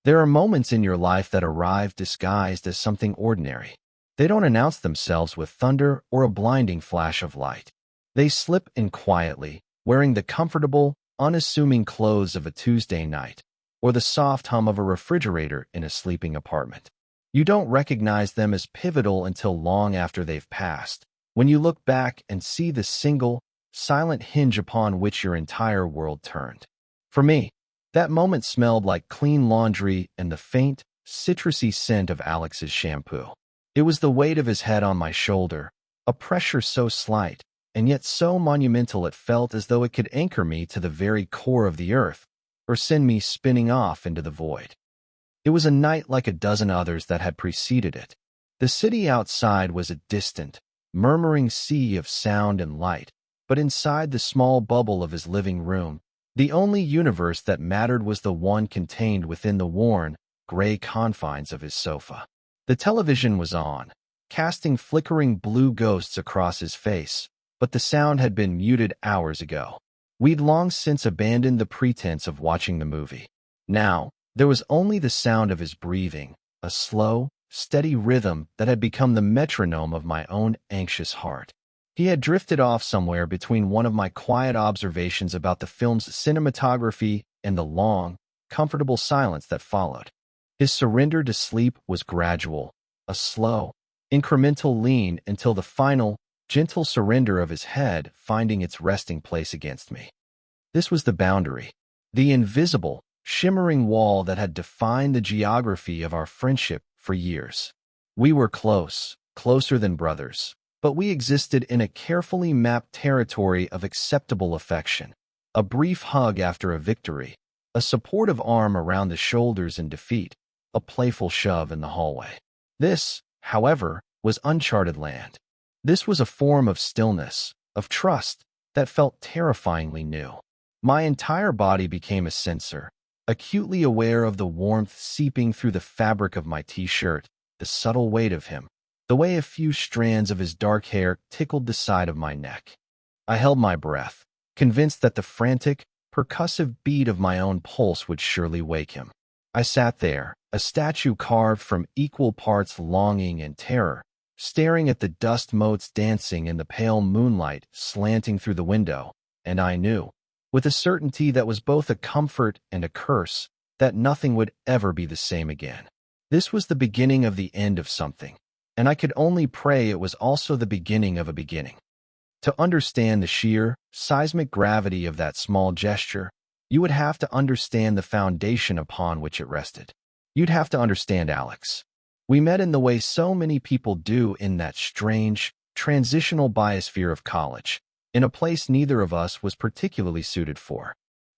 There are moments in your life that arrive disguised as something ordinary. They don't announce themselves with thunder or a blinding flash of light. They slip in quietly, wearing the comfortable, unassuming clothes of a Tuesday night, or the soft hum of a refrigerator in a sleeping apartment. You don't recognize them as pivotal until long after they've passed, when you look back and see the single, silent hinge upon which your entire world turned. For me, that moment smelled like clean laundry and the faint, citrusy scent of Alex's shampoo. It was the weight of his head on my shoulder, a pressure so slight, and yet so monumental it felt as though it could anchor me to the very core of the earth, or send me spinning off into the void. It was a night like a dozen others that had preceded it. The city outside was a distant, murmuring sea of sound and light, but inside the small bubble of his living room, the only universe that mattered was the one contained within the worn, gray confines of his sofa. The television was on, casting flickering blue ghosts across his face, but the sound had been muted hours ago. We'd long since abandoned the pretense of watching the movie. Now, there was only the sound of his breathing, a slow, steady rhythm that had become the metronome of my own anxious heart. He had drifted off somewhere between one of my quiet observations about the film's cinematography and the long, comfortable silence that followed. His surrender to sleep was gradual, a slow, incremental lean until the final, gentle surrender of his head finding its resting place against me. This was the boundary, the invisible, shimmering wall that had defined the geography of our friendship for years. We were close, closer than brothers, but we existed in a carefully mapped territory of acceptable affection. A brief hug after a victory, a supportive arm around the shoulders in defeat, a playful shove in the hallway. This, however, was uncharted land. This was a form of stillness, of trust, that felt terrifyingly new. My entire body became a sensor, acutely aware of the warmth seeping through the fabric of my t-shirt, the subtle weight of him, the way a few strands of his dark hair tickled the side of my neck. I held my breath, convinced that the frantic, percussive beat of my own pulse would surely wake him. I sat there, a statue carved from equal parts longing and terror, staring at the dust motes dancing in the pale moonlight slanting through the window, and I knew, with a certainty that was both a comfort and a curse, that nothing would ever be the same again. This was the beginning of the end of something, and I could only pray it was also the beginning of a beginning. To understand the sheer, seismic gravity of that small gesture, you would have to understand the foundation upon which it rested. You'd have to understand Alex. We met in the way so many people do in that strange, transitional biosphere of college, in a place neither of us was particularly suited for.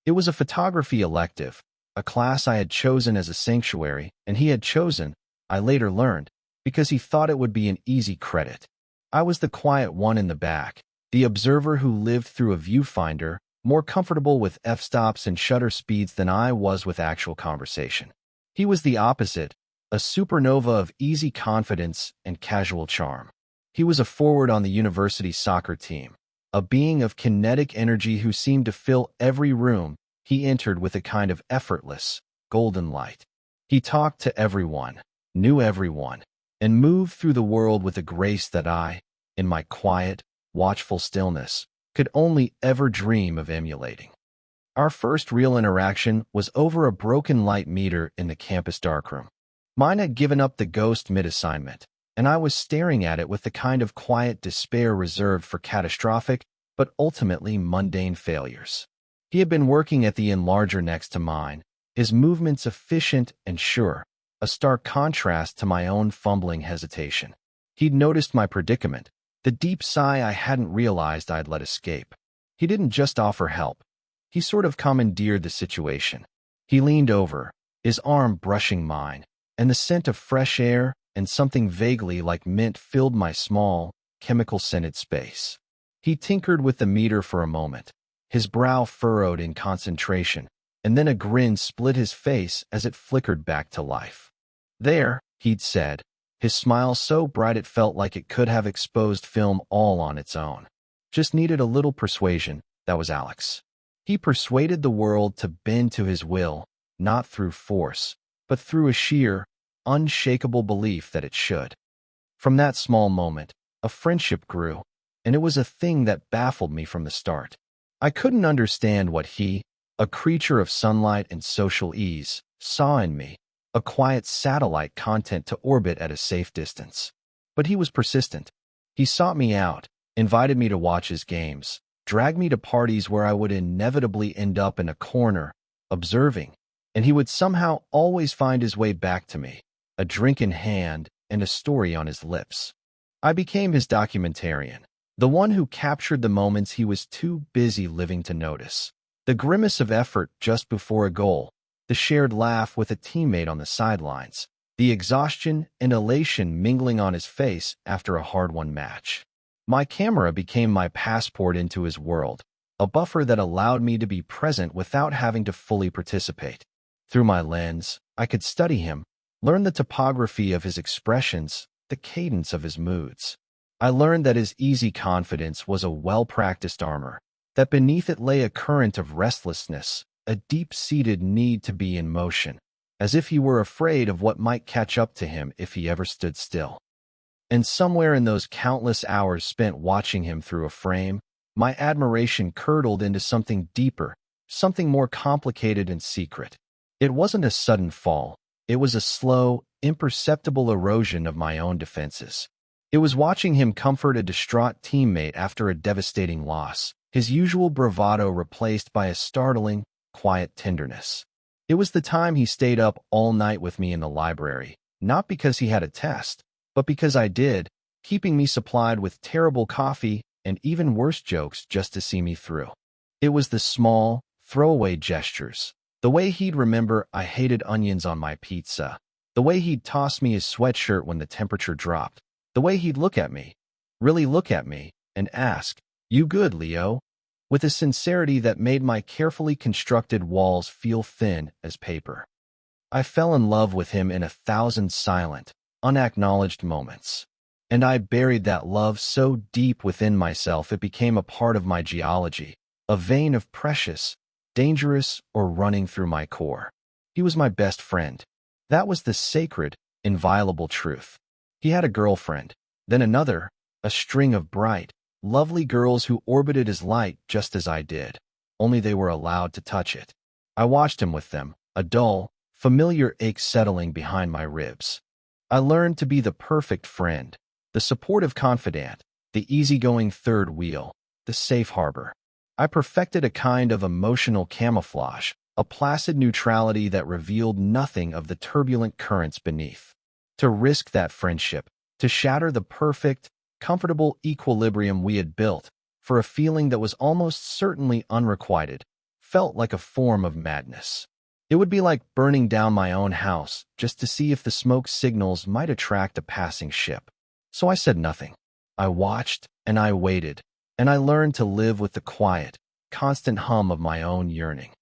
It was a photography elective, a class I had chosen as a sanctuary, and he had chosen, I later learned, because he thought it would be an easy credit. I was the quiet one in the back, the observer who lived through a viewfinder, more comfortable with f-stops and shutter speeds than I was with actual conversation. He was the opposite, a supernova of easy confidence and casual charm. He was a forward on the university soccer team, a being of kinetic energy who seemed to fill every room he entered with a kind of effortless, golden light. He talked to everyone, knew everyone, and moved through the world with a grace that I, in my quiet, watchful stillness, could only ever dream of emulating. Our first real interaction was over a broken light meter in the campus darkroom. Mine had given up the ghost mid-assignment, and I was staring at it with the kind of quiet despair reserved for catastrophic, but ultimately mundane failures. He had been working at the enlarger next to mine, his movements efficient and sure, a stark contrast to my own fumbling hesitation. He'd noticed my predicament, the deep sigh I hadn't realized I'd let escape. He didn't just offer help. He sort of commandeered the situation. He leaned over, his arm brushing mine, and the scent of fresh air and something vaguely like mint filled my small, chemical-scented space. He tinkered with the meter for a moment, his brow furrowed in concentration, and then a grin split his face as it flickered back to life. "There," he'd said, his smile so bright it felt like it could have exposed film all on its own. "Just needed a little persuasion." That was Alex. He persuaded the world to bend to his will, not through force, but through a sheer, unshakable belief that it should. From that small moment, a friendship grew, and it was a thing that baffled me from the start. I couldn't understand what he, a creature of sunlight and social ease, saw in me, a quiet satellite content to orbit at a safe distance. But he was persistent. He sought me out, invited me to watch his games, dragged me to parties where I would inevitably end up in a corner, observing, and he would somehow always find his way back to me, a drink in hand and a story on his lips. I became his documentarian, the one who captured the moments he was too busy living to notice. The grimace of effort just before a goal, the shared laugh with a teammate on the sidelines, the exhaustion and elation mingling on his face after a hard-won match. My camera became my passport into his world, a buffer that allowed me to be present without having to fully participate. Through my lens, I could study him, learn the topography of his expressions, the cadence of his moods. I learned that his easy confidence was a well-practiced armor, that beneath it lay a current of restlessness, a deep-seated need to be in motion, as if he were afraid of what might catch up to him if he ever stood still. And somewhere in those countless hours spent watching him through a frame, my admiration curdled into something deeper, something more complicated and secret. It wasn't a sudden fall. It was a slow, imperceptible erosion of my own defenses. It was watching him comfort a distraught teammate after a devastating loss, his usual bravado replaced by a startling, quiet tenderness. It was the time he stayed up all night with me in the library, not because he had a test, but because I did, keeping me supplied with terrible coffee and even worse jokes just to see me through. It was the small, throwaway gestures, the way he'd remember I hated onions on my pizza, the way he'd toss me his sweatshirt when the temperature dropped, the way he'd look at me, really look at me, and ask, "You good, Leo?" with a sincerity that made my carefully constructed walls feel thin as paper. I fell in love with him in 1,000 silent, unacknowledged moments. And I buried that love so deep within myself it became a part of my geology, a vein of precious, dangerous, or running through my core. He was my best friend. That was the sacred, inviolable truth. He had a girlfriend, then another, a string of bright, lovely girls who orbited his light just as I did, only they were allowed to touch it. I watched him with them, a dull, familiar ache settling behind my ribs. I learned to be the perfect friend, the supportive confidant, the easygoing third wheel, the safe harbor. I perfected a kind of emotional camouflage, a placid neutrality that revealed nothing of the turbulent currents beneath. To risk that friendship, to shatter the perfect, comfortable equilibrium we had built, for a feeling that was almost certainly unrequited, felt like a form of madness. It would be like burning down my own house just to see if the smoke signals might attract a passing ship. So I said nothing. I watched and I waited, and I learned to live with the quiet, constant hum of my own yearning.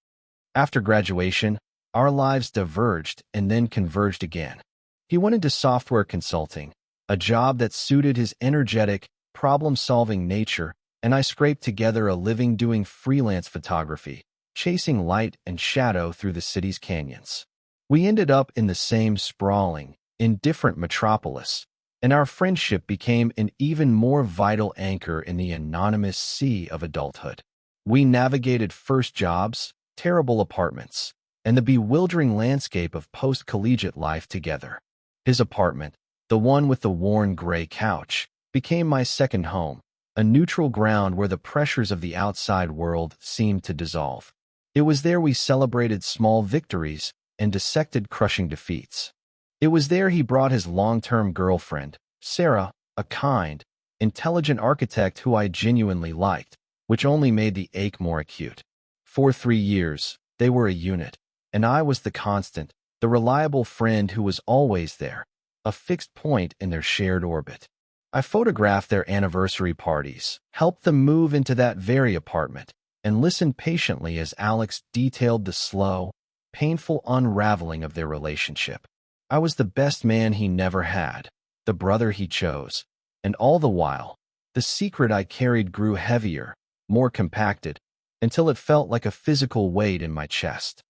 After graduation, our lives diverged and then converged again. He went into software consulting, a job that suited his energetic, problem-solving nature, and I scraped together a living doing freelance photography, chasing light and shadow through the city's canyons. We ended up in the same sprawling, indifferent metropolis, and our friendship became an even more vital anchor in the anonymous sea of adulthood. We navigated first jobs, terrible apartments, and the bewildering landscape of post-collegiate life together. His apartment, the one with the worn gray couch, became my second home, a neutral ground where the pressures of the outside world seemed to dissolve. It was there we celebrated small victories and dissected crushing defeats. It was there he brought his long-term girlfriend, Sarah, a kind, intelligent architect who I genuinely liked, which only made the ache more acute. For 3 years, they were a unit, and I was the constant, the reliable friend who was always there, a fixed point in their shared orbit. I photographed their anniversary parties, helped them move into that very apartment, and listened patiently as Alex detailed the slow, painful unraveling of their relationship. I was the best man he never had, the brother he chose, and all the while, the secret I carried grew heavier, more compacted, until it felt like a physical weight in my chest.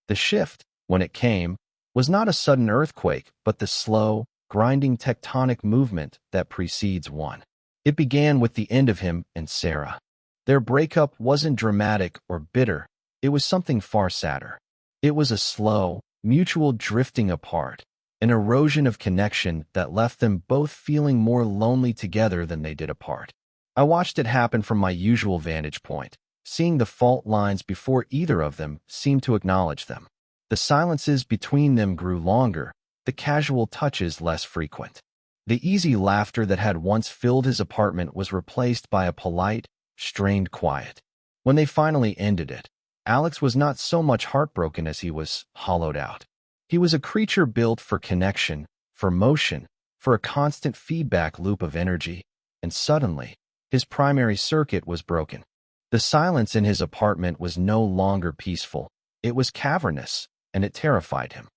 The shift, when it came, was not a sudden earthquake, but the slow, grinding tectonic movement that precedes one. It began with the end of him and Sarah. Their breakup wasn't dramatic or bitter. It was something far sadder. It was a slow, mutual drifting apart, an erosion of connection that left them both feeling more lonely together than they did apart. I watched it happen from my usual vantage point, seeing the fault lines before either of them seemed to acknowledge them. The silences between them grew longer, the casual touches less frequent. The easy laughter that had once filled his apartment was replaced by a polite, strained quiet. When they finally ended it, Alex was not so much heartbroken as he was hollowed out. He was a creature built for connection, for motion, for a constant feedback loop of energy, and suddenly, his primary circuit was broken. The silence in his apartment was no longer peaceful. It was cavernous, and it terrified him.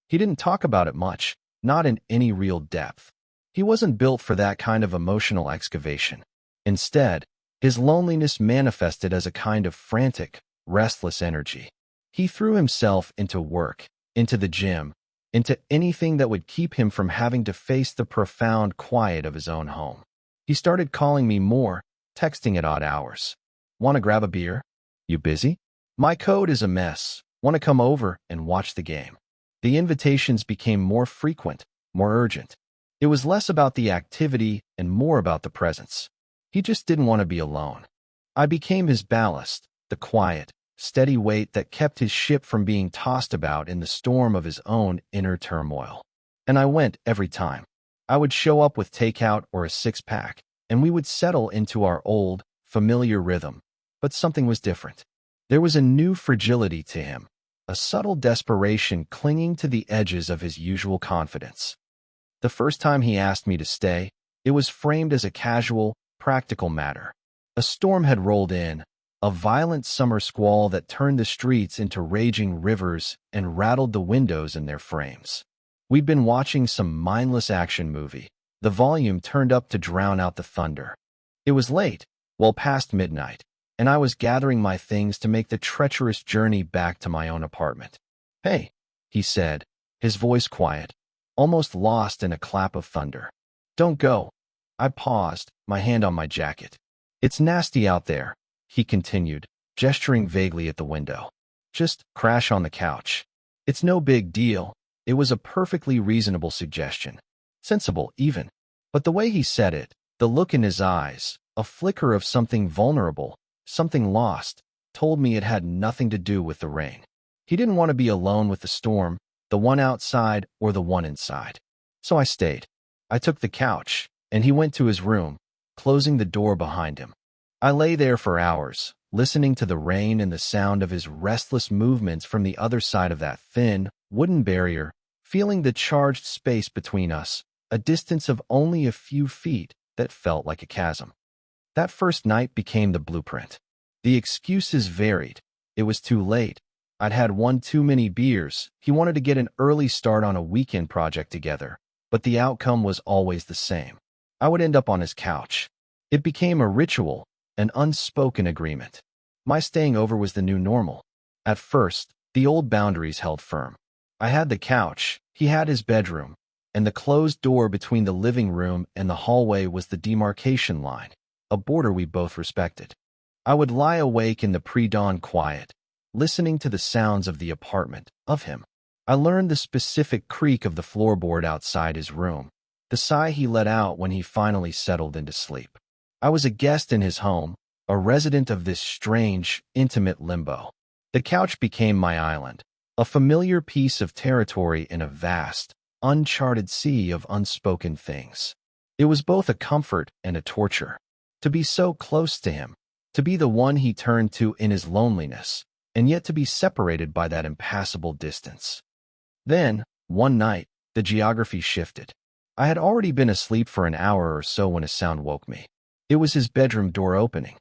He didn't talk about it much, not in any real depth. He wasn't built for that kind of emotional excavation. Instead, his loneliness manifested as a kind of frantic, restless energy. He threw himself into work, into the gym, into anything that would keep him from having to face the profound quiet of his own home. He started calling me more, texting at odd hours. Want to grab a beer? You busy? My code is a mess. Want to come over and watch the game? The invitations became more frequent, more urgent. It was less about the activity and more about the presence. He just didn't want to be alone. I became his ballast, the quiet, steady weight that kept his ship from being tossed about in the storm of his own inner turmoil. And I went every time. I would show up with takeout or a six-pack, and we would settle into our old, familiar rhythm. But something was different. There was a new fragility to him, a subtle desperation clinging to the edges of his usual confidence. The first time he asked me to stay, it was framed as a casual, practical matter. A storm had rolled in, a violent summer squall that turned the streets into raging rivers and rattled the windows in their frames. We'd been watching some mindless action movie, the volume turned up to drown out the thunder. It was late, well past midnight, and I was gathering my things to make the treacherous journey back to my own apartment. "Hey," he said, his voice quiet, almost lost in a clap of thunder. "Don't go." I paused, my hand on my jacket. "It's nasty out there," he continued, gesturing vaguely at the window. "Just crash on the couch. It's no big deal." It was a perfectly reasonable suggestion. Sensible, even. But the way he said it, the look in his eyes, a flicker of something vulnerable, something lost, told me it had nothing to do with the rain. He didn't want to be alone with the storm, the one outside or the one inside. So I stayed. I took the couch, and he went to his room, closing the door behind him. I lay there for hours, listening to the rain and the sound of his restless movements from the other side of that thin, wooden barrier, feeling the charged space between us, a distance of only a few feet that felt like a chasm. That first night became the blueprint. The excuses varied. It was too late. I'd had one too many beers. He wanted to get an early start on a weekend project together, but the outcome was always the same. I would end up on his couch. It became a ritual, an unspoken agreement. My staying over was the new normal. At first, the old boundaries held firm. I had the couch, he had his bedroom, and the closed door between the living room and the hallway was the demarcation line, a border we both respected. I would lie awake in the pre-dawn quiet, listening to the sounds of the apartment, of him. I learned the specific creak of the floorboard outside his room, the sigh he let out when he finally settled into sleep. I was a guest in his home, a resident of this strange, intimate limbo. The couch became my island, a familiar piece of territory in a vast, uncharted sea of unspoken things. It was both a comfort and a torture. To be so close to him, to be the one he turned to in his loneliness, and yet to be separated by that impassable distance. Then, one night, the geography shifted. I had already been asleep for an hour or so when a sound woke me. It was his bedroom door opening.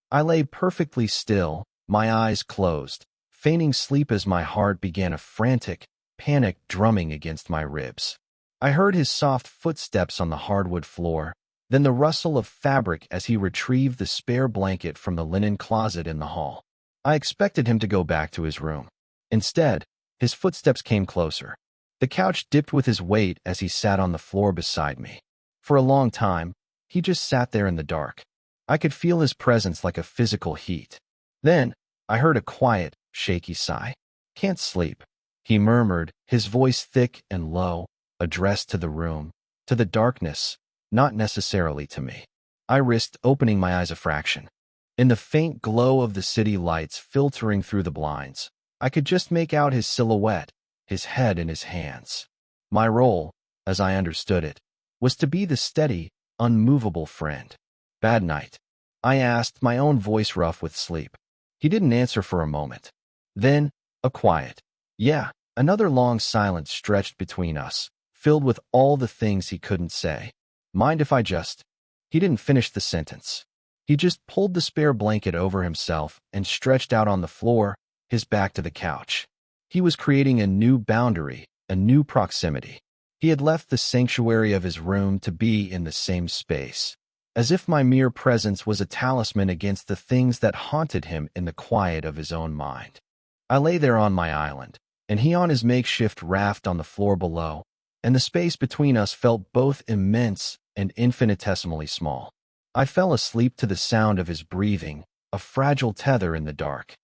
I lay perfectly still, my eyes closed, feigning sleep as my heart began a frantic, panic drumming against my ribs. I heard his soft footsteps on the hardwood floor, then the rustle of fabric as he retrieved the spare blanket from the linen closet in the hall. I expected him to go back to his room. Instead, his footsteps came closer. The couch dipped with his weight as he sat on the floor beside me. For a long time, he just sat there in the dark. I could feel his presence like a physical heat. Then, I heard a quiet, shaky sigh. "Can't sleep," he murmured, his voice thick and low, addressed to the room, to the darkness, not necessarily to me. I risked opening my eyes a fraction. In the faint glow of the city lights filtering through the blinds, I could just make out his silhouette, his head in his hands. My role, as I understood it, was to be the steady, unmovable friend. "Bad night?" I asked, my own voice rough with sleep. He didn't answer for a moment. Then, a quiet, "Yeah." Another long silence stretched between us, filled with all the things he couldn't say. "Mind if I just—" He didn't finish the sentence. He just pulled the spare blanket over himself and stretched out on the floor, his back to the couch. He was creating a new boundary, a new proximity. He had left the sanctuary of his room to be in the same space, as if my mere presence was a talisman against the things that haunted him in the quiet of his own mind. I lay there on my island, and he on his makeshift raft on the floor below, and the space between us felt both immense and infinitesimally small. I fell asleep to the sound of his breathing, a fragile tether in the dark.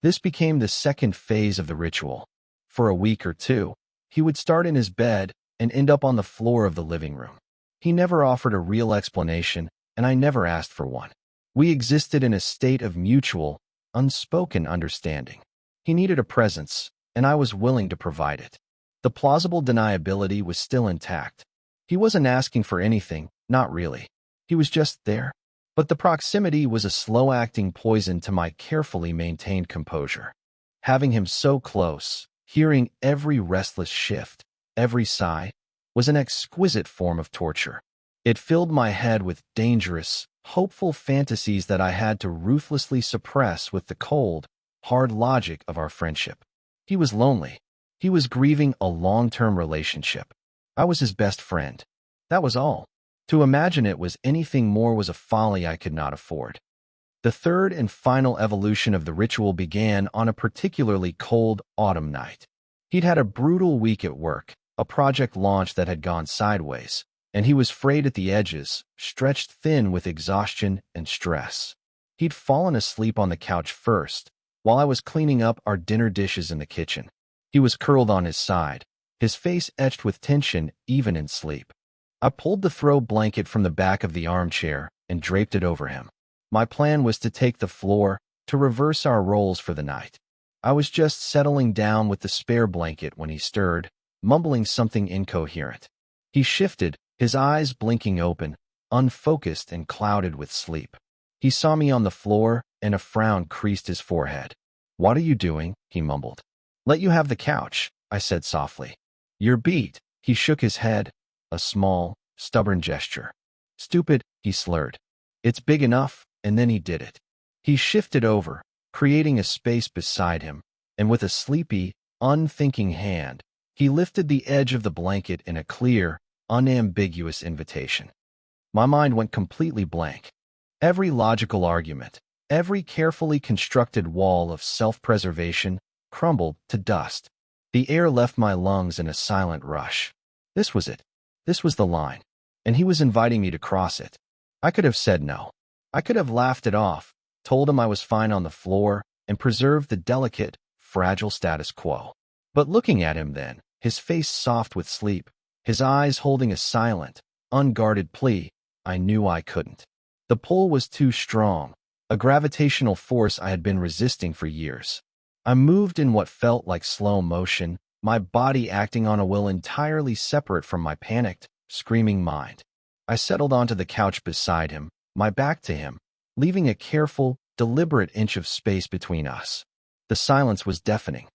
This became the second phase of the ritual. For a week or two, he would start in his bed and end up on the floor of the living room. He never offered a real explanation, and I never asked for one. We existed in a state of mutual, unspoken understanding. He needed a presence, and I was willing to provide it. The plausible deniability was still intact. He wasn't asking for anything, not really. He was just there. But the proximity was a slow-acting poison to my carefully maintained composure. Having him so close, hearing every restless shift, every sigh, was an exquisite form of torture. It filled my head with dangerous, hopeful fantasies that I had to ruthlessly suppress with the cold, hard logic of our friendship. He was lonely. He was grieving a long-term relationship. I was his best friend. That was all. To imagine it was anything more was a folly I could not afford. The third and final evolution of the ritual began on a particularly cold autumn night. He'd had a brutal week at work, a project launch that had gone sideways, and he was frayed at the edges, stretched thin with exhaustion and stress. He'd fallen asleep on the couch first, while I was cleaning up our dinner dishes in the kitchen. He was curled on his side, his face etched with tension even in sleep. I pulled the throw blanket from the back of the armchair and draped it over him. My plan was to take the floor, to reverse our roles for the night. I was just settling down with the spare blanket when he stirred, mumbling something incoherent. He shifted, his eyes blinking open, unfocused and clouded with sleep. He saw me on the floor, and a frown creased his forehead. "What are you doing?" he mumbled. "Let you have the couch," I said softly. "You're beat." He shook his head, a small, stubborn gesture. "Stupid," he slurred. "It's big enough," and then he did it. He shifted over, creating a space beside him, and with a sleepy, unthinking hand, he lifted the edge of the blanket in a clear, unambiguous invitation. My mind went completely blank. Every logical argument, every carefully constructed wall of self-preservation crumbled to dust. The air left my lungs in a silent rush. This was it. This was the line, and he was inviting me to cross it. I could have said no. I could have laughed it off, told him I was fine on the floor, and preserved the delicate, fragile status quo. But looking at him then, his face soft with sleep, his eyes holding a silent, unguarded plea, I knew I couldn't. The pull was too strong, a gravitational force I had been resisting for years. I moved in what felt like slow motion, my body acting on a will entirely separate from my panicked, screaming mind. I settled onto the couch beside him, my back to him, leaving a careful, deliberate inch of space between us. The silence was deafening.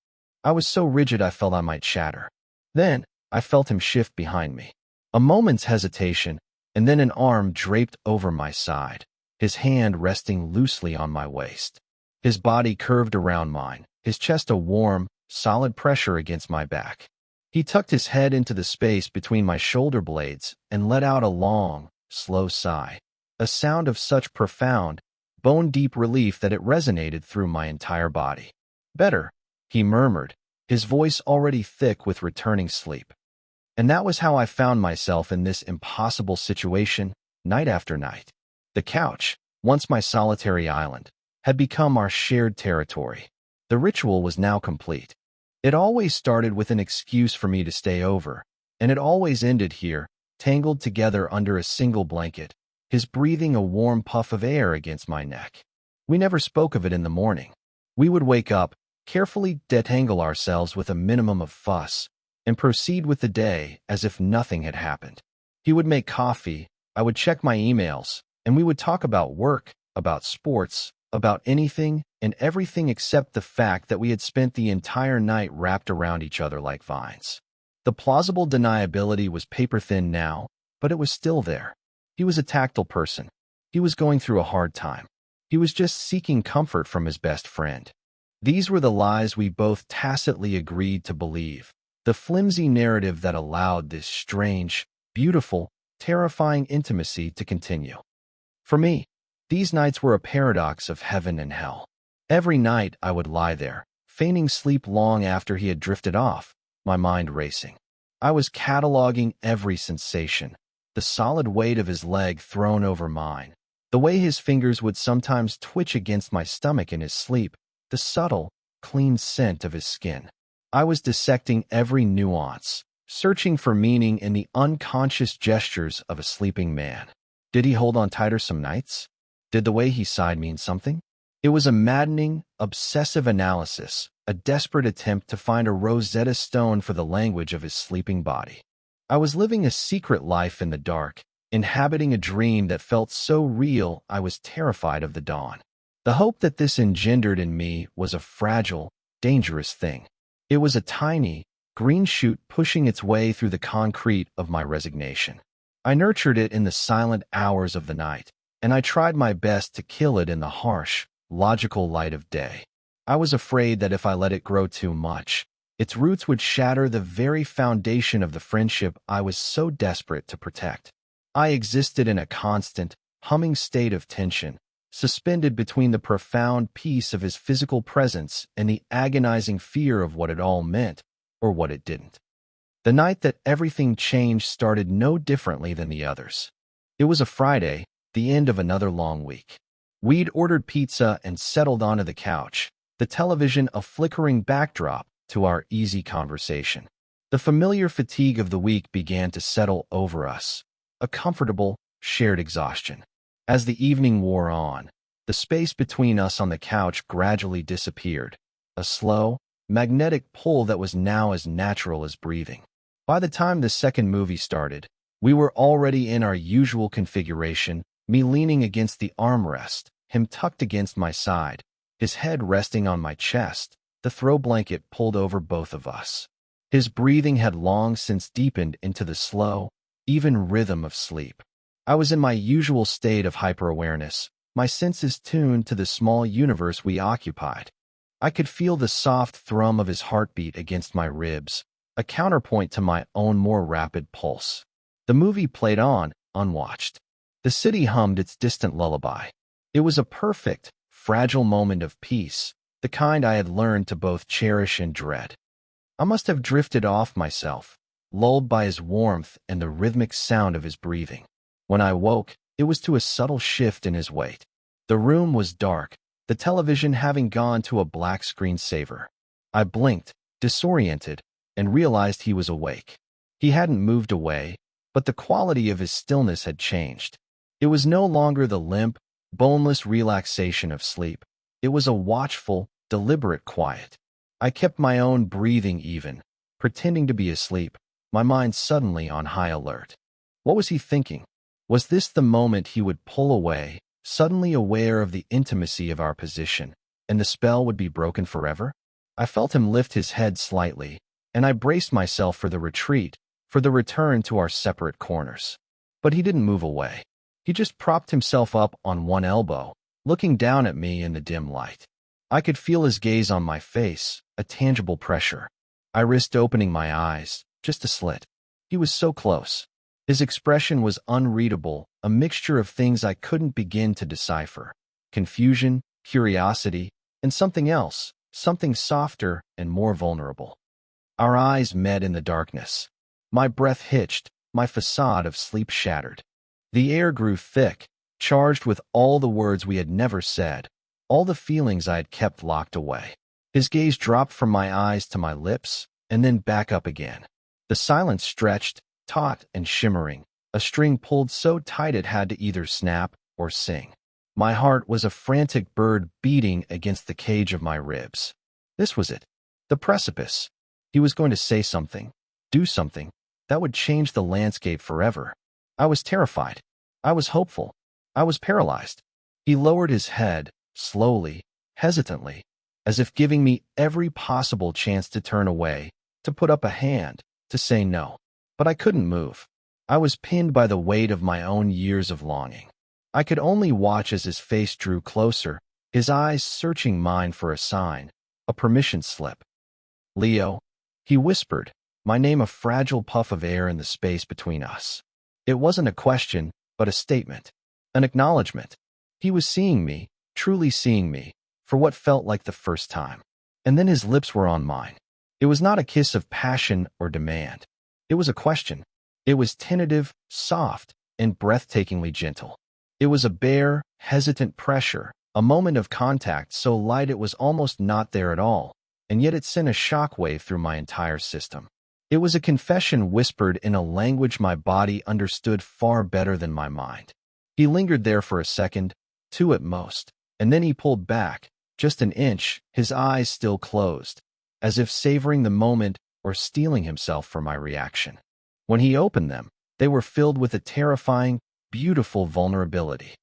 I was so rigid I felt I might shatter. Then, I felt him shift behind me. A moment's hesitation, and then an arm draped over my side, his hand resting loosely on my waist. His body curved around mine, his chest a warm, solid pressure against my back. He tucked his head into the space between my shoulder blades and let out a long, slow sigh, a sound of such profound, bone-deep relief that it resonated through my entire body. "Better," he murmured, his voice already thick with returning sleep. And that was how I found myself in this impossible situation, night after night. The couch, once my solitary island, had become our shared territory. The ritual was now complete. It always started with an excuse for me to stay over, and it always ended here, tangled together under a single blanket, his breathing a warm puff of air against my neck. We never spoke of it in the morning. We would wake up, carefully detangle ourselves with a minimum of fuss, and proceed with the day as if nothing had happened. He would make coffee, I would check my emails, and we would talk about work, about sports, about anything and everything except the fact that we had spent the entire night wrapped around each other like vines. The plausible deniability was paper-thin now, but it was still there. He was a tactile person. He was going through a hard time. He was just seeking comfort from his best friend. These were the lies we both tacitly agreed to believe, the flimsy narrative that allowed this strange, beautiful, terrifying intimacy to continue. For me, these nights were a paradox of heaven and hell. Every night I would lie there, feigning sleep long after he had drifted off, my mind racing. I was cataloging every sensation, the solid weight of his leg thrown over mine, the way his fingers would sometimes twitch against my stomach in his sleep, the subtle, clean scent of his skin. I was dissecting every nuance, searching for meaning in the unconscious gestures of a sleeping man. Did he hold on tighter some nights? Did the way he sighed mean something? It was a maddening, obsessive analysis, a desperate attempt to find a Rosetta Stone for the language of his sleeping body. I was living a secret life in the dark, inhabiting a dream that felt so real I was terrified of the dawn. The hope that this engendered in me was a fragile, dangerous thing. It was a tiny, green shoot pushing its way through the concrete of my resignation. I nurtured it in the silent hours of the night, and I tried my best to kill it in the harsh, logical light of day. I was afraid that if I let it grow too much, its roots would shatter the very foundation of the friendship I was so desperate to protect. I existed in a constant, humming state of tension, suspended between the profound peace of his physical presence and the agonizing fear of what it all meant, or what it didn't. The night that everything changed started no differently than the others. It was a Friday, the end of another long week. We'd ordered pizza and settled onto the couch, the television a flickering backdrop to our easy conversation. The familiar fatigue of the week began to settle over us, a comfortable, shared exhaustion. As the evening wore on, the space between us on the couch gradually disappeared, a slow, magnetic pull that was now as natural as breathing. By the time the second movie started, we were already in our usual configuration, me leaning against the armrest, him tucked against my side, his head resting on my chest, the throw blanket pulled over both of us. His breathing had long since deepened into the slow, even rhythm of sleep. I was in my usual state of hyper-awareness, my senses tuned to the small universe we occupied. I could feel the soft thrum of his heartbeat against my ribs, a counterpoint to my own more rapid pulse. The movie played on, unwatched. The city hummed its distant lullaby. It was a perfect, fragile moment of peace, the kind I had learned to both cherish and dread. I must have drifted off myself, lulled by his warmth and the rhythmic sound of his breathing. When I woke, it was to a subtle shift in his weight. The room was dark, the television having gone to a black screensaver. I blinked, disoriented, and realized he was awake. He hadn't moved away, but the quality of his stillness had changed. It was no longer the limp, boneless relaxation of sleep. It was a watchful, deliberate quiet. I kept my own breathing even, pretending to be asleep, my mind suddenly on high alert. What was he thinking? Was this the moment he would pull away, suddenly aware of the intimacy of our position, and the spell would be broken forever? I felt him lift his head slightly, and I braced myself for the retreat, for the return to our separate corners. But he didn't move away. He just propped himself up on one elbow, looking down at me in the dim light. I could feel his gaze on my face, a tangible pressure. I risked opening my eyes, just a slit. He was so close. His expression was unreadable, a mixture of things I couldn't begin to decipher. Confusion, curiosity, and something else, something softer and more vulnerable. Our eyes met in the darkness. My breath hitched, my facade of sleep shattered. The air grew thick, charged with all the words we had never said, all the feelings I had kept locked away. His gaze dropped from my eyes to my lips, and then back up again. The silence stretched, taut and shimmering, a string pulled so tight it had to either snap or sing. My heart was a frantic bird beating against the cage of my ribs. This was it. The precipice. He was going to say something, do something, that would change the landscape forever. I was terrified. I was hopeful. I was paralyzed. He lowered his head, slowly, hesitantly, as if giving me every possible chance to turn away, to put up a hand, to say no. But I couldn't move. I was pinned by the weight of my own years of longing. I could only watch as his face drew closer, his eyes searching mine for a sign, a permission slip. Leo, he whispered, my name a fragile puff of air in the space between us. It wasn't a question, but a statement, an acknowledgement. He was seeing me, truly seeing me, for what felt like the first time. And then his lips were on mine. It was not a kiss of passion or demand. It was a question. It was tentative, soft, and breathtakingly gentle. It was a bare, hesitant pressure, a moment of contact so light it was almost not there at all, and yet it sent a shockwave through my entire system. It was a confession whispered in a language my body understood far better than my mind. He lingered there for a second, two at most, and then he pulled back, just an inch, his eyes still closed, as if savoring the moment or steeling himself for my reaction. When he opened them, they were filled with a terrifying, beautiful vulnerability.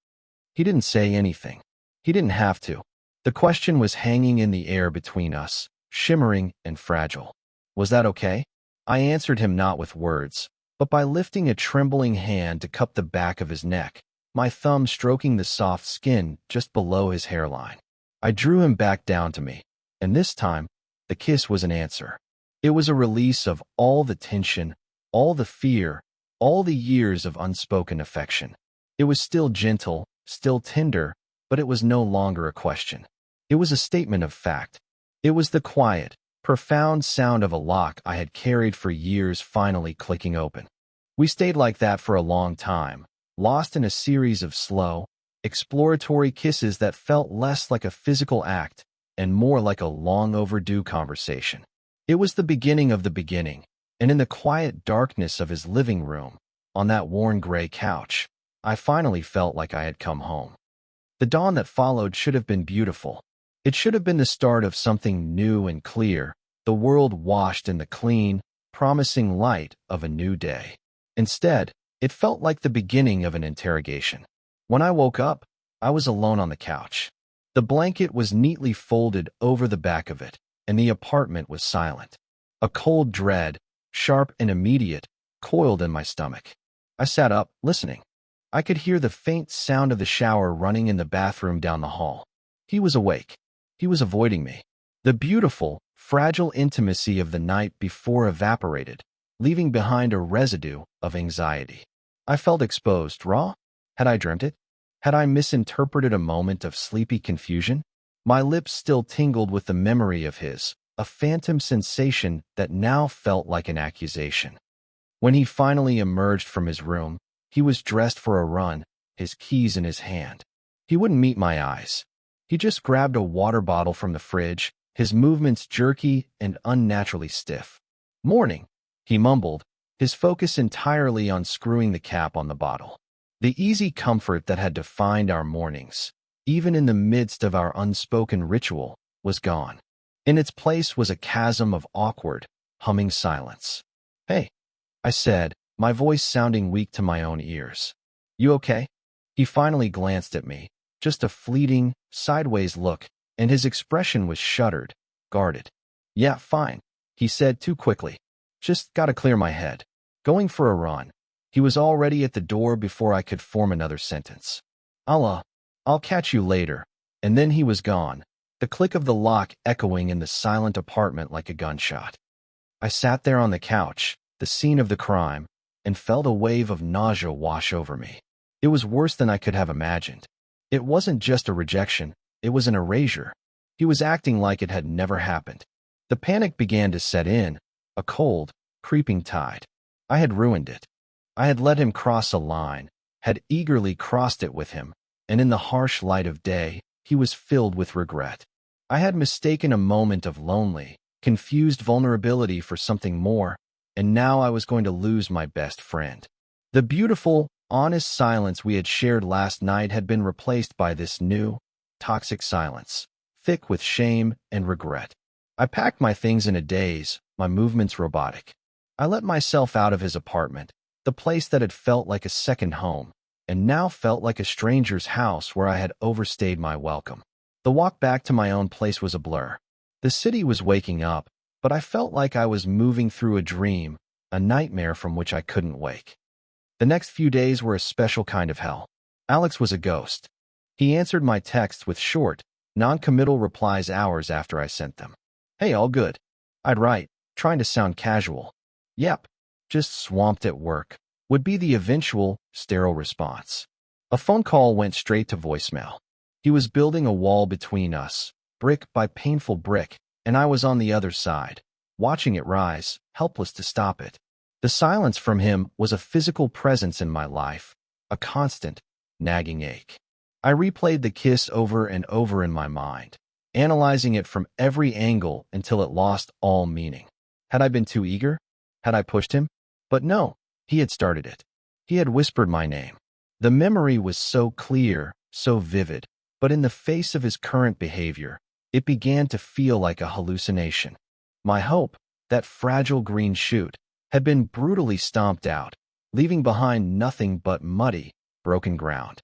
He didn't say anything. He didn't have to. The question was hanging in the air between us, shimmering and fragile. Was that okay? I answered him not with words, but by lifting a trembling hand to cup the back of his neck, my thumb stroking the soft skin just below his hairline. I drew him back down to me, and this time, the kiss was an answer. It was a release of all the tension, all the fear, all the years of unspoken affection. It was still gentle, still tender, but it was no longer a question. It was a statement of fact. It was the quiet, profound sound of a lock I had carried for years finally clicking open. We stayed like that for a long time, lost in a series of slow, exploratory kisses that felt less like a physical act and more like a long overdue conversation. It was the beginning of the beginning, and in the quiet darkness of his living room, on that worn gray couch, I finally felt like I had come home. The dawn that followed should have been beautiful. It should have been the start of something new and clear, the world washed in the clean, promising light of a new day. Instead, it felt like the beginning of an interrogation. When I woke up, I was alone on the couch. The blanket was neatly folded over the back of it, and the apartment was silent. A cold dread, sharp and immediate, coiled in my stomach. I sat up, listening. I could hear the faint sound of the shower running in the bathroom down the hall. He was awake. He was avoiding me. The beautiful, fragile intimacy of the night before evaporated, leaving behind a residue of anxiety. I felt exposed, raw. Had I dreamt it? Had I misinterpreted a moment of sleepy confusion? My lips still tingled with the memory of his, a phantom sensation that now felt like an accusation. When he finally emerged from his room, he was dressed for a run, his keys in his hand. He wouldn't meet my eyes. He just grabbed a water bottle from the fridge, his movements jerky and unnaturally stiff. "Morning," he mumbled, his focus entirely on screwing the cap on the bottle. The easy comfort that had defined our mornings, even in the midst of our unspoken ritual, was gone. In its place was a chasm of awkward, humming silence. "Hey," I said, my voice sounding weak to my own ears. "You okay?" He finally glanced at me, just a fleeting, sideways look, and his expression was shuttered, guarded. "Yeah, fine," he said too quickly. "Just gotta clear my head. Going for a run." He was already at the door before I could form another sentence. I'll catch you later." And then he was gone, the click of the lock echoing in the silent apartment like a gunshot. I sat there on the couch, the scene of the crime, and felt a wave of nausea wash over me. It was worse than I could have imagined. It wasn't just a rejection, it was an erasure. He was acting like it had never happened. The panic began to set in, a cold, creeping tide. I had ruined it. I had let him cross a line, had eagerly crossed it with him, and in the harsh light of day, he was filled with regret. I had mistaken a moment of lonely, confused vulnerability for something more, and now I was going to lose my best friend. The beautiful, honest silence we had shared last night had been replaced by this new, toxic silence, thick with shame and regret. I packed my things in a daze, my movements robotic. I let myself out of his apartment, the place that had felt like a second home, and now felt like a stranger's house where I had overstayed my welcome. The walk back to my own place was a blur. The city was waking up, but I felt like I was moving through a dream, a nightmare from which I couldn't wake. The next few days were a special kind of hell. Alex was a ghost. He answered my texts with short, non-committal replies hours after I sent them. Hey, all good. I'd write, trying to sound casual. Yep, just swamped at work, would be the eventual, sterile response. A phone call went straight to voicemail. He was building a wall between us, brick by painful brick, and I was on the other side, watching it rise, helpless to stop it. The silence from him was a physical presence in my life, a constant, nagging ache. I replayed the kiss over and over in my mind, analyzing it from every angle until it lost all meaning. Had I been too eager? Had I pushed him? But no, he had started it. He had whispered my name. The memory was so clear, so vivid, but in the face of his current behavior, it began to feel like a hallucination. My hope, that fragile green shoot, had been brutally stomped out, leaving behind nothing but muddy, broken ground.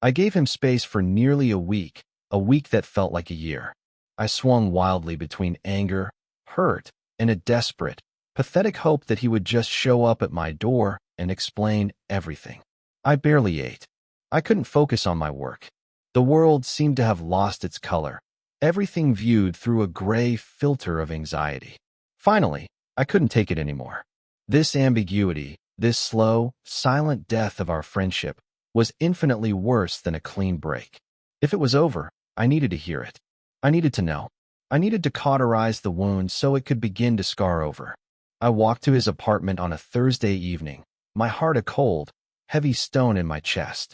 I gave him space for nearly a week that felt like a year. I swung wildly between anger, hurt, and a desperate, pathetic hope that he would just show up at my door and explain everything. I barely ate. I couldn't focus on my work. The world seemed to have lost its color, everything viewed through a gray filter of anxiety. Finally, I couldn't take it anymore. This ambiguity, this slow, silent death of our friendship, was infinitely worse than a clean break. If it was over, I needed to hear it. I needed to know. I needed to cauterize the wound so it could begin to scar over. I walked to his apartment on a Thursday evening, my heart a cold, heavy stone in my chest.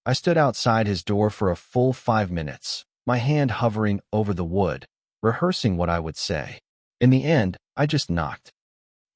I stood outside his door for a full 5 minutes, my hand hovering over the wood, rehearsing what I would say. In the end, I just knocked.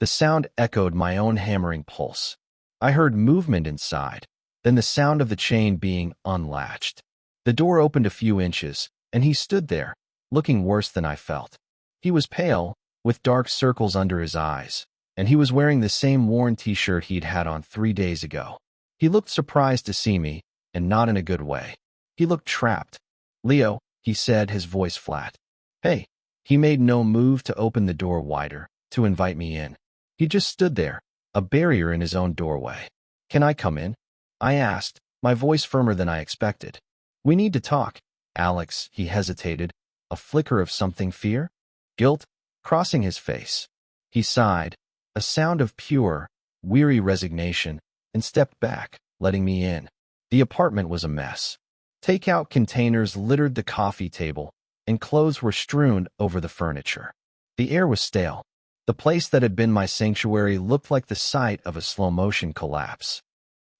The sound echoed my own hammering pulse. I heard movement inside, then the sound of the chain being unlatched. The door opened a few inches, and he stood there, looking worse than I felt. He was pale, with dark circles under his eyes, and he was wearing the same worn t-shirt he'd had on 3 days ago. He looked surprised to see me, and not in a good way. He looked trapped. "Leo," he said, his voice flat. "Hey." He made no move to open the door wider, to invite me in. He just stood there, a barrier in his own doorway. "Can I come in?" I asked, my voice firmer than I expected. "We need to talk." "Alex," he hesitated, a flicker of something, fear? Guilt? Crossing his face. He sighed, a sound of pure, weary resignation, and stepped back, letting me in. The apartment was a mess. Takeout containers littered the coffee table, and clothes were strewn over the furniture. The air was stale. The place that had been my sanctuary looked like the site of a slow-motion collapse.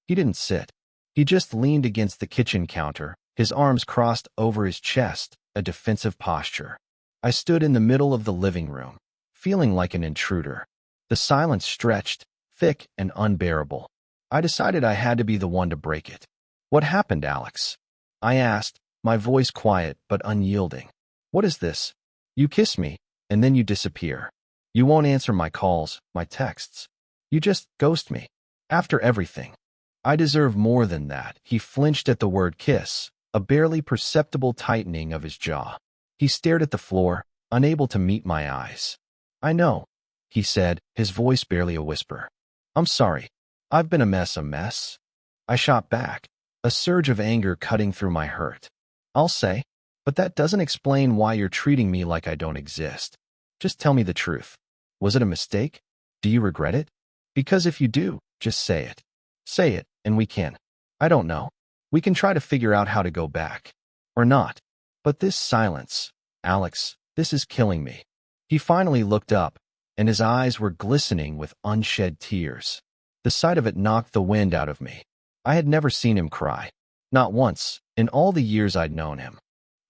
He didn't sit. He just leaned against the kitchen counter, his arms crossed over his chest, a defensive posture. I stood in the middle of the living room, feeling like an intruder. The silence stretched, thick and unbearable. I decided I had to be the one to break it. "What happened, Alex?" I asked, my voice quiet but unyielding. "What is this? You kiss me, and then you disappear. You won't answer my calls, my texts. You just ghost me. After everything." "I deserve more than that." He flinched at the word kiss, a barely perceptible tightening of his jaw. He stared at the floor, unable to meet my eyes. "I know," he said, his voice barely a whisper. "I'm sorry. I've been a mess. I shot back, a surge of anger cutting through my hurt. "I'll say, but that doesn't explain why you're treating me like I don't exist. Just tell me the truth. Was it a mistake? Do you regret it? Because if you do, just say it. Say it, and we can. I don't know. We can try to figure out how to go back. Or not. But this silence, Alex, this is killing me." He finally looked up, and his eyes were glistening with unshed tears. The sight of it knocked the wind out of me. I had never seen him cry. Not once, in all the years I'd known him.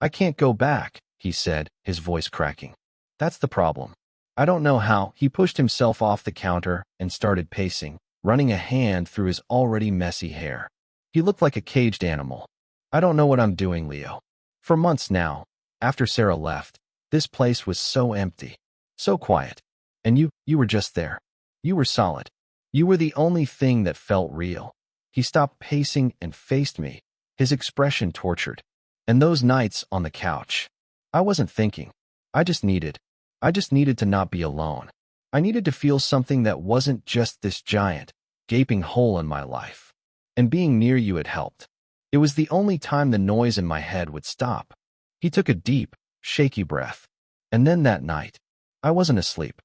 "I can't go back," he said, his voice cracking. "That's the problem. I don't know how." He pushed himself off the counter and started pacing, running a hand through his already messy hair. He looked like a caged animal. "I don't know what I'm doing, Leo. For months now, after Sarah left, this place was so empty, so quiet. And you were just there. You were solid. You were the only thing that felt real." He stopped pacing and faced me, his expression tortured. "And those nights on the couch, I wasn't thinking. I just needed to not be alone. I needed to feel something that wasn't just this giant, gaping hole in my life. And being near you had helped. It was the only time the noise in my head would stop." He took a deep, shaky breath. "And then that night, I wasn't asleep.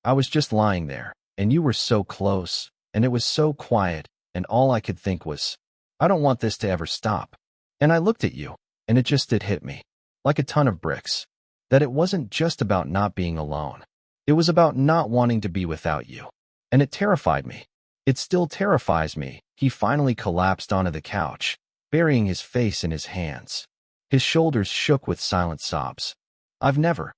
I was just lying there, and you were so close, and it was so quiet, and all I could think was, I don't want this to ever stop." And I looked at you, and it hit me, like a ton of bricks, that it wasn't just about not being alone. It was about not wanting to be without you. And it terrified me. It still terrifies me. He finally collapsed onto the couch, burying his face in his hands. His shoulders shook with silent sobs. I've never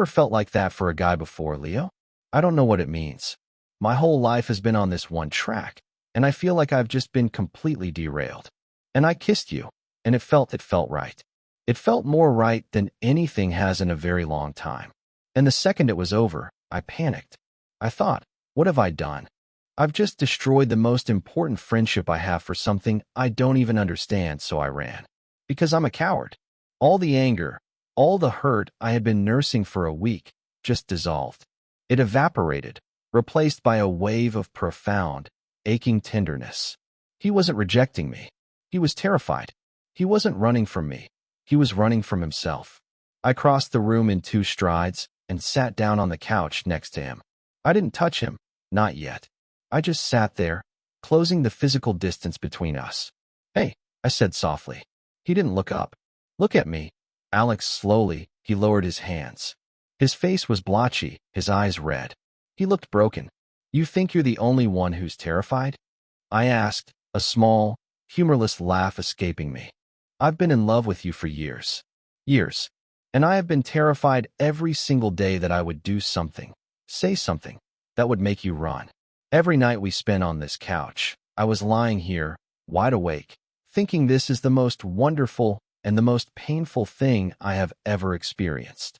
felt like that for a guy before, Leo. I don't know what it means. My whole life has been on this one track, and I feel like I've just been completely derailed. And I kissed you, and it felt right. It felt more right than anything has in a very long time. And the second it was over, I panicked. I thought, what have I done? I've just destroyed the most important friendship I have for something I don't even understand, so I ran. Because I'm a coward. All the anger, all the hurt I had been nursing for a week, just dissolved. It evaporated, replaced by a wave of profound, aching tenderness. He wasn't rejecting me. He was terrified. He wasn't running from me. He was running from himself. I crossed the room in 2 strides and sat down on the couch next to him. I didn't touch him, not yet. I just sat there, closing the physical distance between us. "Hey," I said softly. He didn't look up. "Look at me." Alex slowly, he lowered his hands. His face was blotchy, his eyes red. He looked broken. "You think you're the only one who's terrified?" I asked, a small, humorless laugh escaping me. "I've been in love with you for years. Years. And I have been terrified every single day that I would do something, say something, that would make you run. Every night we spent on this couch, I was lying here, wide awake, thinking this is the most wonderful and the most painful thing I have ever experienced."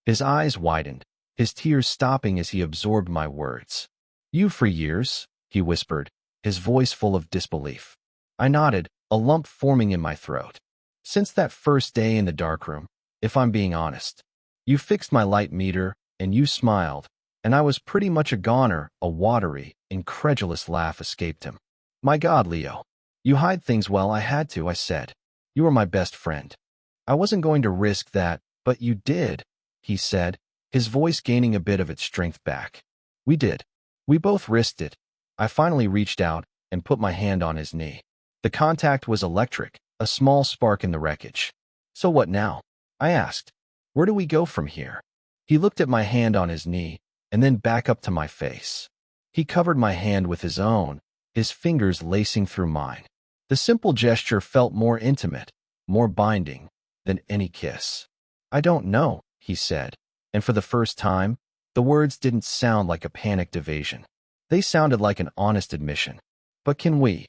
His eyes widened, his tears stopping as he absorbed my words. "You for years," he whispered, his voice full of disbelief. I nodded, a lump forming in my throat. "Since that first day in the darkroom, if I'm being honest. You fixed my light meter, and you smiled, and I was pretty much a goner." A watery, incredulous laugh escaped him. "My God, Leo. You hide things well. I had to," I said. "You were my best friend. I wasn't going to risk that, but you did," he said, his voice gaining a bit of its strength back. "We did. We both risked it." I finally reached out and put my hand on his knee. The contact was electric, a small spark in the wreckage. "So what now?" I asked. "Where do we go from here?" He looked at my hand on his knee, and then back up to my face. He covered my hand with his own, his fingers lacing through mine. The simple gesture felt more intimate, more binding, than any kiss. "I don't know," he said, and for the first time, the words didn't sound like a panicked evasion. They sounded like an honest admission. "But can we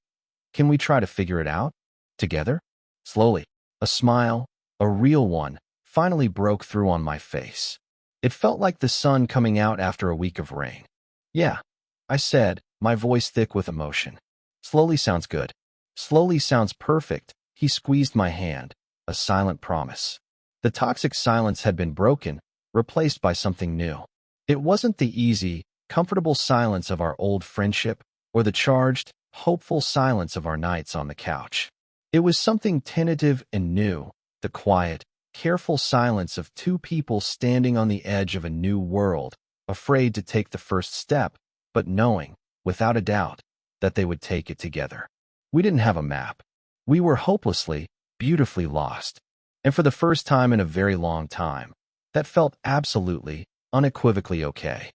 try to figure it out? Together?" Slowly, a smile, a real one, finally broke through on my face. It felt like the sun coming out after a week of rain. "Yeah," I said, my voice thick with emotion. "Slowly sounds good. Slowly sounds perfect." He squeezed my hand, a silent promise. The toxic silence had been broken, replaced by something new. It wasn't the easy, comfortable silence of our old friendship, or the charged, hopeful silence of our nights on the couch. It was something tentative and new, the quiet, careful silence of 2 people standing on the edge of a new world, afraid to take the first step, but knowing, without a doubt, that they would take it together. We didn't have a map. We were hopelessly, beautifully lost. And for the first time in a very long time, that felt absolutely, unequivocally okay.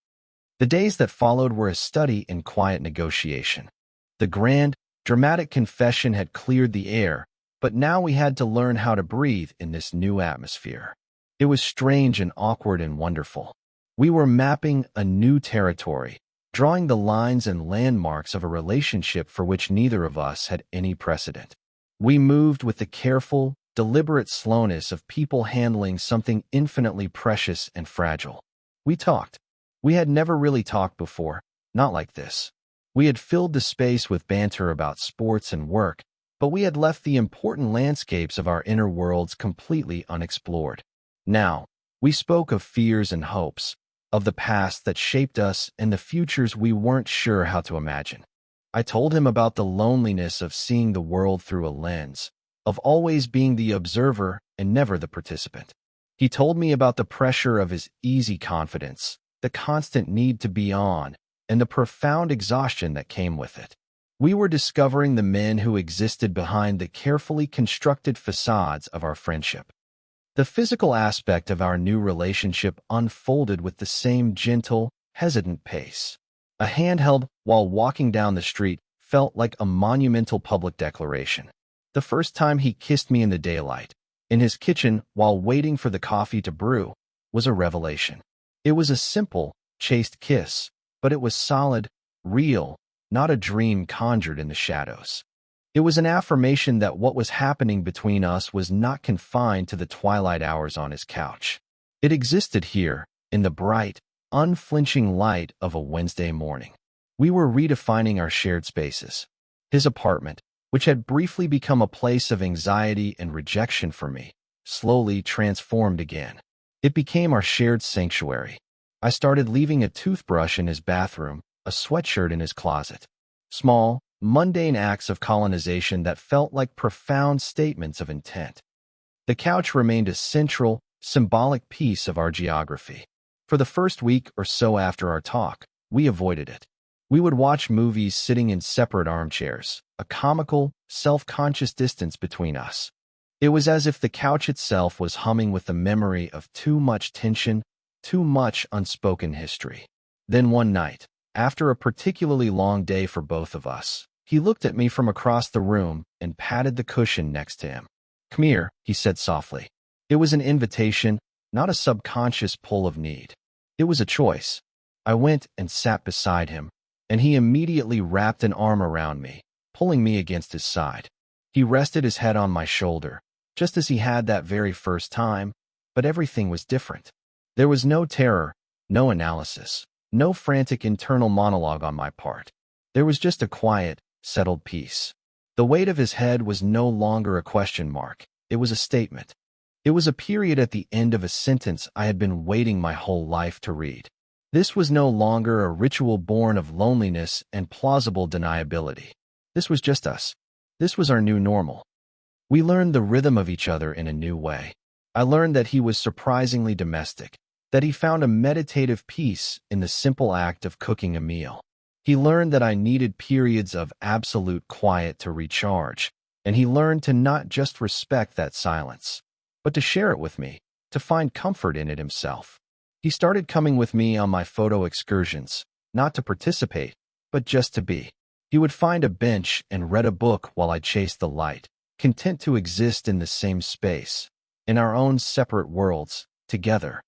The days that followed were a study in quiet negotiation. The grand, dramatic confession had cleared the air, but now we had to learn how to breathe in this new atmosphere. It was strange and awkward and wonderful. We were mapping a new territory, drawing the lines and landmarks of a relationship for which neither of us had any precedent. We moved with the careful, deliberate slowness of people handling something infinitely precious and fragile. We talked. We had never really talked before, not like this. We had filled the space with banter about sports and work, but we had left the important landscapes of our inner worlds completely unexplored. Now, we spoke of fears and hopes, of the past that shaped us and the futures we weren't sure how to imagine. I told him about the loneliness of seeing the world through a lens, of always being the observer and never the participant. He told me about the pressure of his easy confidence, the constant need to be on, and the profound exhaustion that came with it. We were discovering the men who existed behind the carefully constructed facades of our friendship. The physical aspect of our new relationship unfolded with the same gentle, hesitant pace. A hand held while walking down the street felt like a monumental public declaration. The first time he kissed me in the daylight, in his kitchen while waiting for the coffee to brew, was a revelation. It was a simple, chaste kiss, but it was solid, real, not a dream conjured in the shadows. It was an affirmation that what was happening between us was not confined to the twilight hours on his couch. It existed here, in the bright, unflinching light of a Wednesday morning. We were redefining our shared spaces. His apartment, which had briefly become a place of anxiety and rejection for me, slowly transformed again. It became our shared sanctuary. I started leaving a toothbrush in his bathroom, a sweatshirt in his closet. Small, mundane acts of colonization that felt like profound statements of intent. The couch remained a central, symbolic piece of our geography. For the first week or so after our talk, we avoided it. We would watch movies sitting in separate armchairs, a comical, self-conscious distance between us. It was as if the couch itself was humming with the memory of too much tension, too much unspoken history. Then one night, after a particularly long day for both of us, he looked at me from across the room and patted the cushion next to him. "Come here," he said softly. It was an invitation, not a subconscious pull of need. It was a choice. I went and sat beside him, and he immediately wrapped an arm around me, pulling me against his side. He rested his head on my shoulder, just as he had that very first time, but everything was different. There was no terror, no analysis, no frantic internal monologue on my part. There was just a quiet, settled peace. The weight of his head was no longer a question mark. It was a statement. It was a period at the end of a sentence I had been waiting my whole life to read. This was no longer a ritual born of loneliness and plausible deniability. This was just us. This was our new normal. We learned the rhythm of each other in a new way. I learned that he was surprisingly domestic, that he found a meditative peace in the simple act of cooking a meal. He learned that I needed periods of absolute quiet to recharge, and he learned to not just respect that silence, but to share it with me, to find comfort in it himself. He started coming with me on my photo excursions, not to participate, but just to be. He would find a bench and read a book while I chased the light, content to exist in the same space, in our own separate worlds, together.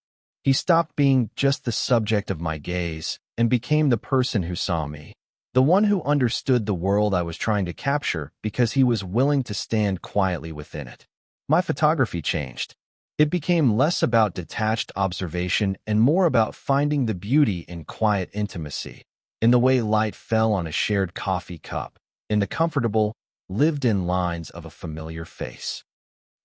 He stopped being just the subject of my gaze and became the person who saw me, the one who understood the world I was trying to capture because he was willing to stand quietly within it. My photography changed. It became less about detached observation and more about finding the beauty in quiet intimacy, in the way light fell on a shared coffee cup, in the comfortable, lived-in lines of a familiar face.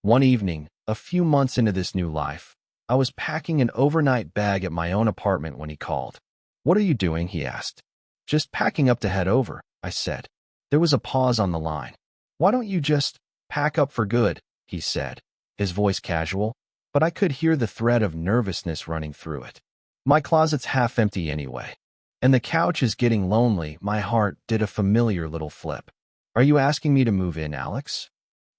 One evening, a few months into this new life, I was packing an overnight bag at my own apartment when he called. "What are you doing?" he asked. "Just packing up to head over," I said. There was a pause on the line. "Why don't you just pack up for good?" he said, his voice casual, but I could hear the thread of nervousness running through it. "My closet's half empty anyway. And the couch is getting lonely." My heart did a familiar little flip. "Are you asking me to move in, Alex?"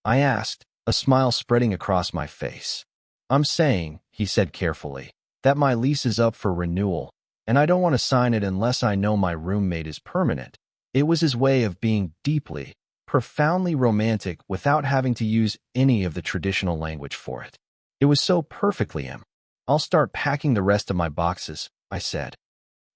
I asked, a smile spreading across my face. "I'm saying," he said carefully, "that my lease is up for renewal, and I don't want to sign it unless I know my roommate is permanent. It was his way of being deeply, profoundly romantic without having to use any of the traditional language for it. It was so perfectly him. I'll start packing the rest of my boxes, I said.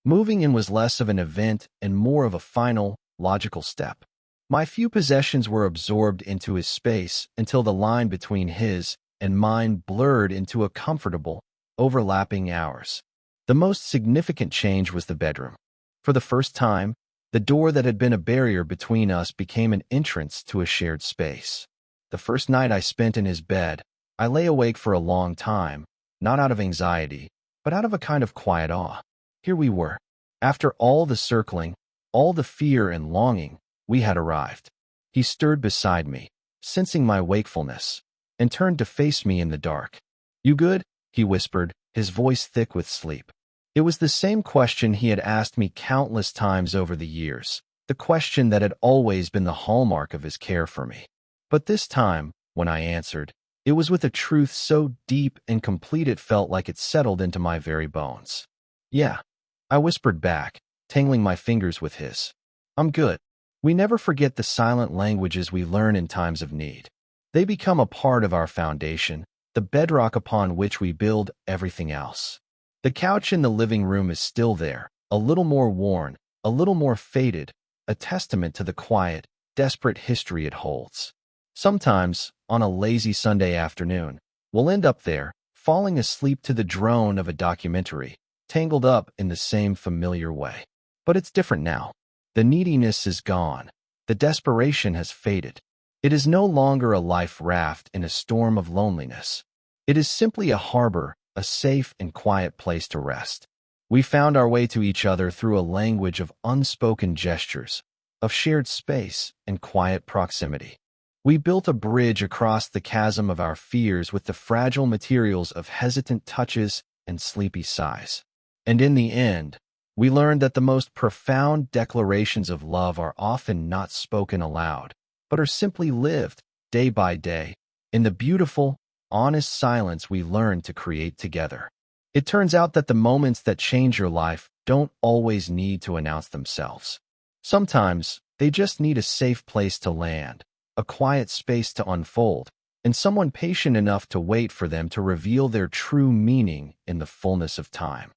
Moving in was less of an event and more of a final, logical step. My few possessions were absorbed into his space until the line between his and mine blurred into a comfortable, overlapping hours. The most significant change was the bedroom. For the first time, the door that had been a barrier between us became an entrance to a shared space. The first night I spent in his bed, I lay awake for a long time, not out of anxiety, but out of a kind of quiet awe. Here we were. After all the circling, all the fear and longing, we had arrived. He stirred beside me, sensing my wakefulness, and turned to face me in the dark. "You good?" he whispered, his voice thick with sleep. It was the same question he had asked me countless times over the years, the question that had always been the hallmark of his care for me. But this time, when I answered, it was with a truth so deep and complete it felt like it settled into my very bones. "Yeah," I whispered back, tangling my fingers with his. "I'm good." We never forget the silent languages we learn in times of need. They become a part of our foundation, the bedrock upon which we build everything else. The couch in the living room is still there, a little more worn, a little more faded, a testament to the quiet, desperate history it holds. Sometimes, on a lazy Sunday afternoon, we'll end up there, falling asleep to the drone of a documentary, tangled up in the same familiar way. But it's different now. The neediness is gone. The desperation has faded. It is no longer a life raft in a storm of loneliness. It is simply a harbor, a safe and quiet place to rest. We found our way to each other through a language of unspoken gestures, of shared space and quiet proximity. We built a bridge across the chasm of our fears with the fragile materials of hesitant touches and sleepy sighs. And in the end, we learned that the most profound declarations of love are often not spoken aloud, but are simply lived, day by day, in the beautiful, honest silence we learn to create together. It turns out that the moments that change your life don't always need to announce themselves. Sometimes, they just need a safe place to land, a quiet space to unfold, and someone patient enough to wait for them to reveal their true meaning in the fullness of time.